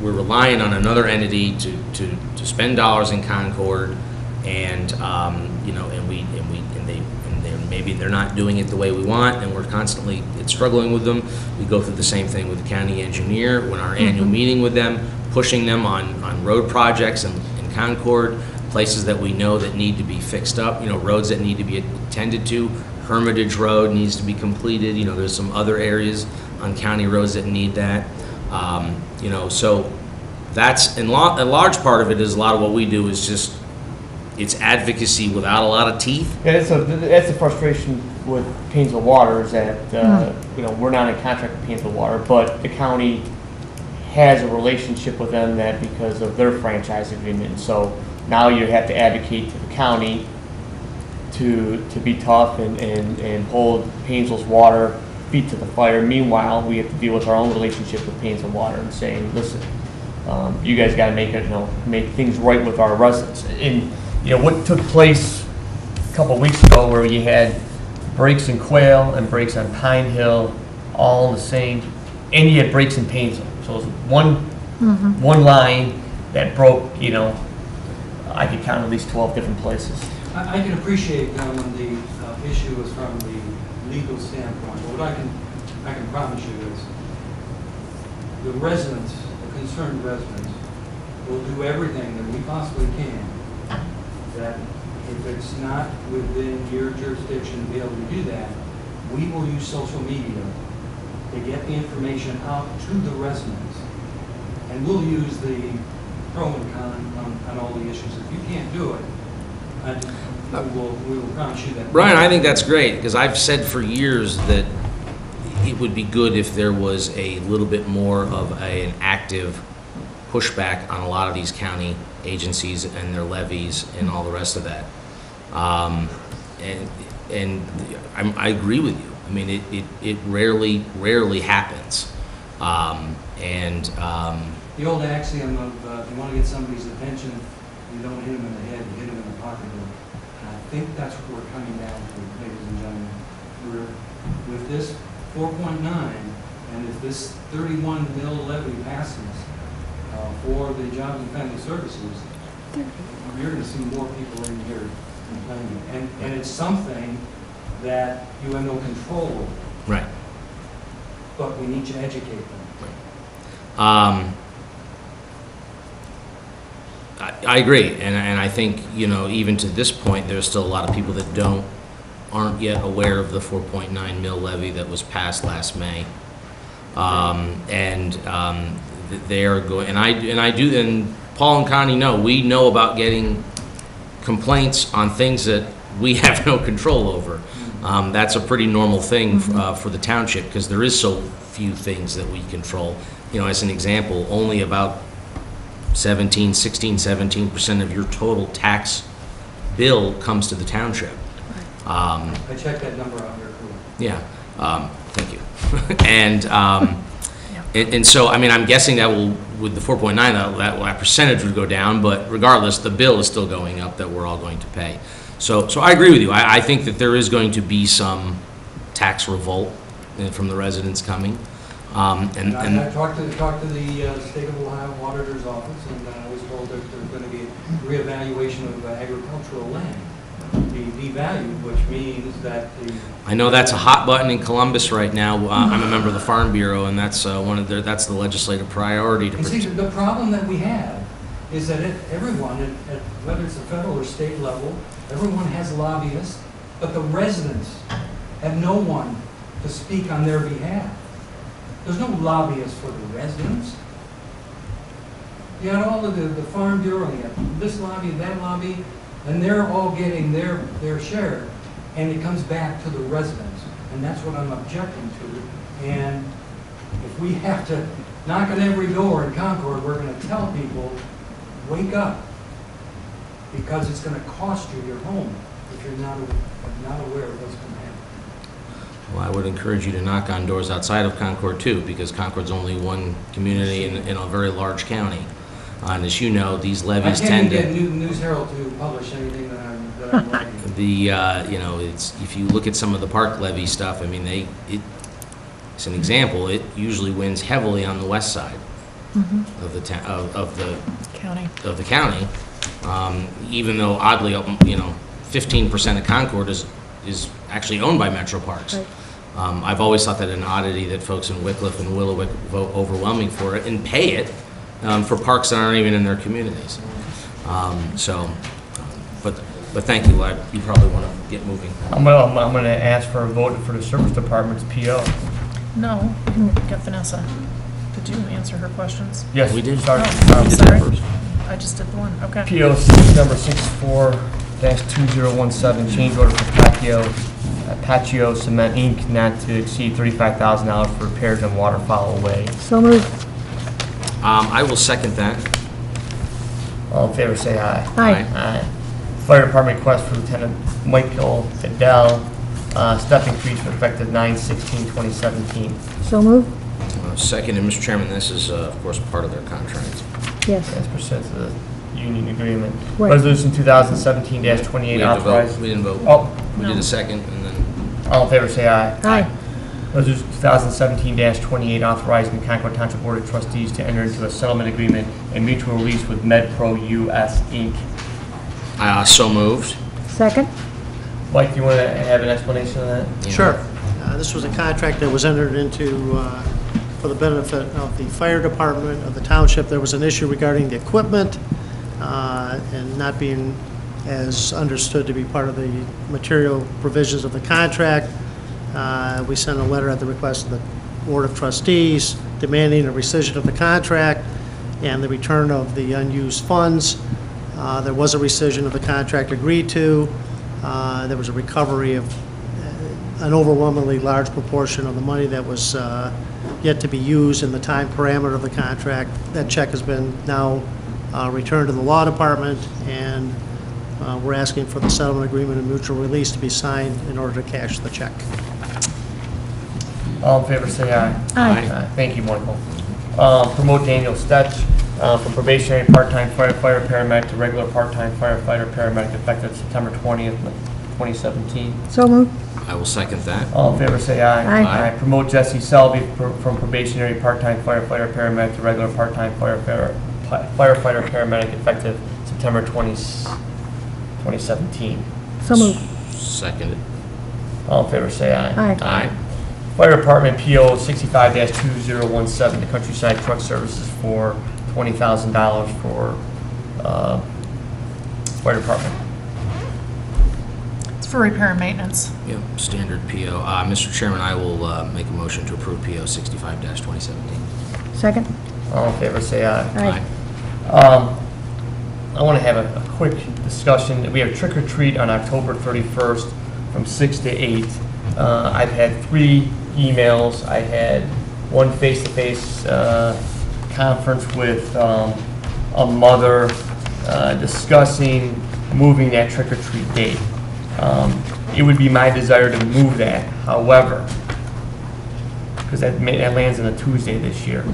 we're relying on another entity to spend dollars in Concord, and maybe they're not doing it the way we want, and we're constantly struggling with them. We go through the same thing with the county engineer when our annual meeting with them, pushing them on road projects in Concord, places that we know that need to be fixed up, roads that need to be attended to. Hermitage Road needs to be completed. There's some other areas on county roads that need that. So that's a large part of it is a lot of what we do is just it's advocacy without a lot of teeth. Yeah, that's the frustration with Painesville Water is that we're not in contract with Painesville Water, but the county has a relationship with them that because of their franchise agreement. So now you have to advocate to the county to be tough and hold Painesville's water feet to the fire. Meanwhile, we have to deal with our own relationship with Painesville Water and saying, listen, you guys got to make things right with our residents. And what took place a couple of weeks ago, where you had breaks in Quail and breaks on Pine Hill, all in the same, and you had breaks in Painesville. So it was one line that broke. I could count at least 12 different places. I can appreciate when the issue is from the legal standpoint. But what I can promise you is the residents, the concerned residents, will do everything that we possibly can, that if it's not within your jurisdiction to be able to do that, we will use social media to get the information out to the residents. And we'll use the pro and con on all the issues. If you can't do it, we will promise you that. Brian, I think that's great, because I've said for years that it would be good if there was a little bit more of an active pushback on a lot of these county agencies and their levies and all the rest of that. And I agree with you. I mean, it rarely happens. The old axiom of if you want to get somebody's attention, you don't hit them in the head, you hit them in the pocketbook. And I think that's what we're coming down to, ladies and gentlemen. With this 4.9, and if this 31 mil levy passes for the Jobs and Family Services, you're going to see more people in here complaining. And it's something that you have no control over. Right. But we need to educate them. I agree, and I think, you know, even to this point, there's still a lot of people that aren't yet aware of the 4.9 mil levy that was passed last May. They are going, and Paul and Connie know, we know about getting complaints on things that we have no control over. That's a pretty normal thing for the township, because there is so few things that we control. You know, as an example, only about 17% of your total tax bill comes to the township. I checked that number out here. Yeah, thank you. And so, I mean, I'm guessing that will, with the 4.9, that percentage would go down, but regardless, the bill is still going up that we're all going to pay. So I agree with you. I think that there is going to be some tax revolt from the residents coming. I talked to the State of Ohio Auditor's Office, and I was told that there's going to be a reevaluation of agricultural land, be devalued, which means that I know that's a hot button in Columbus right now. I'm a member of the Farm Bureau, and that's that's the legislative priority to. And see, the problem that we have is that everyone, whether it's the federal or state level, everyone has lobbyists, but the residents have no one to speak on their behalf. There's no lobbyists for the residents. You got all of the Farm Bureau, you got this lobby, that lobby, and they're all getting their share, and it comes back to the residents. And that's what I'm objecting to. And if we have to knock on every door in Concord, we're going to tell people, wake up, because it's going to cost you your home if you're not aware of what's going to happen. Well, I would encourage you to knock on doors outside of Concord too, because Concord's only one community in a very large county. And as you know, these levies tend to. I can't even get News Herald to publish anything that I'm writing. You know, if you look at some of the park levy stuff, I mean, it's an example. It usually wins heavily on the west side of the county. Even though oddly, you know, 15% of Concord is actually owned by Metro Parks. Right. I've always thought that an oddity that folks in Wickliffe and Willowick vote overwhelming for it and pay it for parks that aren't even in their communities. But thank you. You probably want to get moving. I'm going to ask for a vote for the service department's PO. No, we didn't get Vanessa. Did you answer her questions? Yes, We did. Sorry. Oh, sorry. I just did the one, okay. PO number 64-2017, change order for Patio Cement Inc., not to exceed $35,000 for repairs on Waterfowl Way. So moved. I will second that. All in favor, say aye. Aye. Aye. Fire Department request for Lieutenant Michael Fidel, step increase effective 9/16/2017. So moved. Second, and Mr. Chairman, this is, of course, part of their contract. Yes. As percent to the union agreement. Right. Resolution We 2017-28 have to vote. authorized. We didn't vote. Oh, We did a second, and then all in favor, say aye. Aye. Resolution 2017-28 authorizing the Concord Township Board of Trustees to enter into a settlement agreement and mutual release with MedPro US Inc. so moved. Second? Mike, do you want to have an explanation of that? Yeah. Sure. This was a contract that was entered into for the benefit of the fire department of the township. There was an issue regarding the equipment and not being as understood to be part of the material provisions of the contract. We sent a letter at the request of the Board of Trustees demanding a rescission of the contract and the return of the unused funds. There was a rescission of the contract agreed to. There was a recovery of an overwhelmingly large proportion of the money that was yet to be used in the time parameter of the contract. That check has been now returned to the law department, and we're asking for the settlement agreement and mutual release to be signed in order to cash the check. All in favor, say aye. Aye. Thank you, Michael. Promote Daniel Stetch from probationary part-time firefighter paramedic to regular part-time firefighter paramedic effective September 20th, 2017. So moved. I will second that. All in favor, say aye. Aye. Promote Jesse Selby from probationary part-time firefighter paramedic to regular part-time firefighter paramedic effective September 2017. So moved. Seconded. All in favor, say aye. Aye. Aye. Fire Department PO 65-2017 to Countryside Truck Services for $20,000 for Fire Department. It's for repair and maintenance. Yep, standard PO. Mr. Chairman, I will make a motion to approve PO 65-2017. Second. All in favor, say aye. Aye. I want to have a quick discussion. We have trick or treat on October 31st from 6 to 8. I've had 3 emails. I had one face-to-face conference with a mother discussing moving that trick or treat date. It would be my desire to move that. However, because that lands on a Tuesday this year,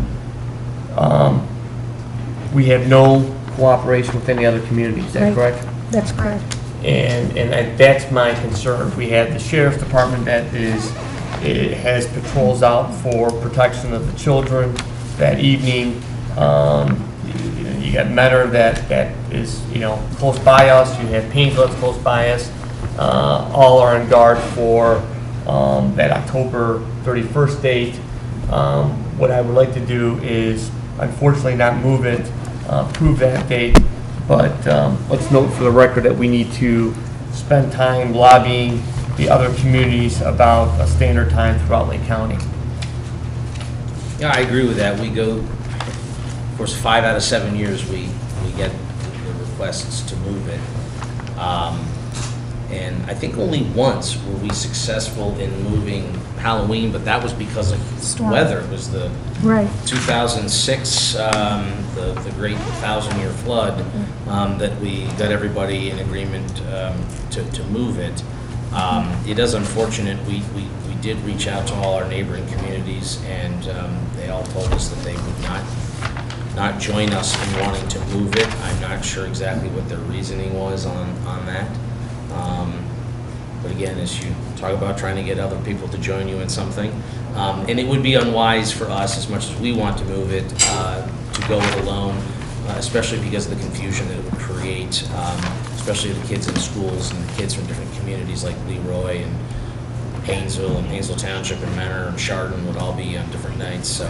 we have no cooperation with any other communities. Is that Right. correct? That's correct. And that's my concern. We have the sheriff's department that it has patrols out for protection of the children that evening. You got Mentor that is, close by us. You have Painesville that's close by us. All are on guard for that October 31st date. What I would like to do is, unfortunately, not move it, prove that date, but let's note for the record that we need to spend time lobbying the other communities about a standard time throughout Lake County. Yeah, I agree with that. We go, of course, 5 out of 7 years we get the requests to move it. And I think only once were we successful in moving Halloween, but that was because of Storm. weather. It was the Right. 2006, the great 1,000-year flood, that we got everybody in agreement to move it. It is unfortunate. We did reach out to all our neighboring communities, and they all told us that they would not join us in wanting to move it. I'm not sure exactly what their reasoning was on that. But again, as you talk about trying to get other people to join you in something, and it would be unwise for us, as much as we want to move it, to go it alone, especially because of the confusion that it would create, especially the kids in schools and the kids from different communities like Leroy and Painesville Township and Mentor and Chardon would all be on different nights. So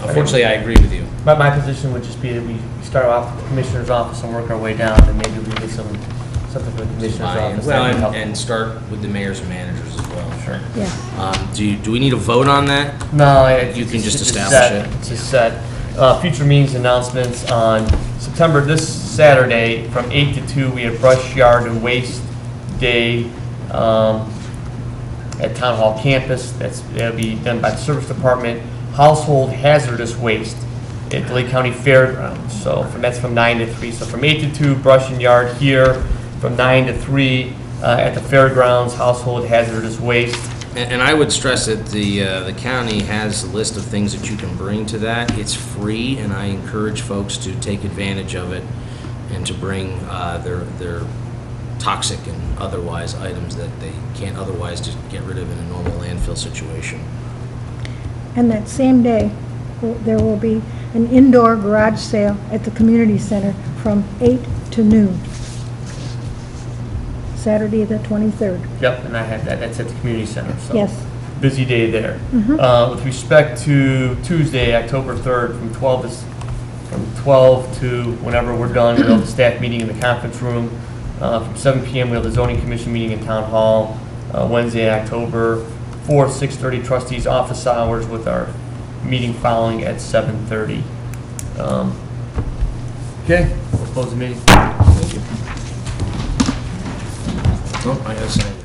unfortunately, I agree with you. But my position would just be that we start off with the commissioner's office and work our way down, and maybe we get something from the commissioner's office. Well, That would help. and start with the mayors and managers as well. Sure. Yeah. Do we need a vote on that? No, You can just it's establish set. it. It's just set. Future meetings announcements on September, this Saturday, from 8 to 2, we have Brush Yard and Waste Day at Town Hall campus. That'll be done by the Service Department. Household hazardous waste at the Lake County Fairgrounds. So that's from 9 to 3. So from 8 to 2, Brush and Yard here. From 9 to 3 at the fairgrounds, household hazardous waste. And I would stress that the county has a list of things that you can bring to that. It's free, and I encourage folks to take advantage of it and to bring their toxic and otherwise items that they can't otherwise just get rid of in a normal landfill situation. And that same day, there will be an indoor garage sale at the community center from 8 to noon. Saturday, the 23rd. Yep, and I have that. That's at the community center. So. Yes. busy day there. With respect to Tuesday, October 3rd, from 12 to whenever we're done, we'll have the staff meeting in the conference room. From 7 p.m., we have the zoning commission meeting in town hall. Wednesday, October 4th, 6:30 trustees office hours, with our meeting following at 7:30. Okay, we'll close the meeting. Oh, I gotta sign.